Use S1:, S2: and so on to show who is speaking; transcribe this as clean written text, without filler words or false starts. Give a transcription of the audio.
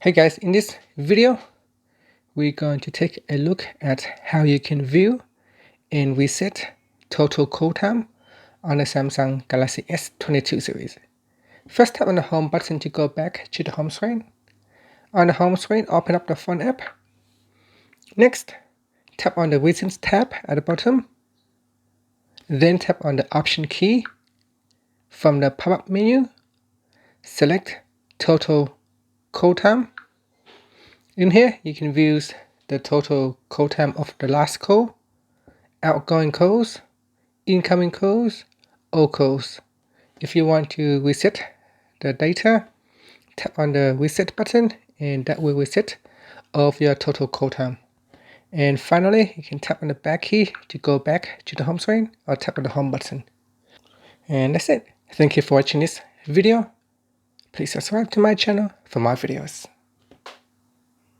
S1: Hey guys, in this video, we're going to take a look at how you can view and reset total call time on the Samsung Galaxy S22 series. First, tap on the home button to go back to the home screen. On the home screen, open up the phone app. Next, tap on the Recents tab at the bottom. Then tap on the Option key. From the pop-up menu, select Total Call Time. In here, you can view the total call time of the last call, outgoing calls, incoming calls, all calls. If you want to reset the data, tap on the reset button and that will reset all of your total call time. And finally, you can tap on the back key to go back to the home screen or tap on the home button. And that's it. Thank you for watching this video. Please subscribe to my channel for more videos.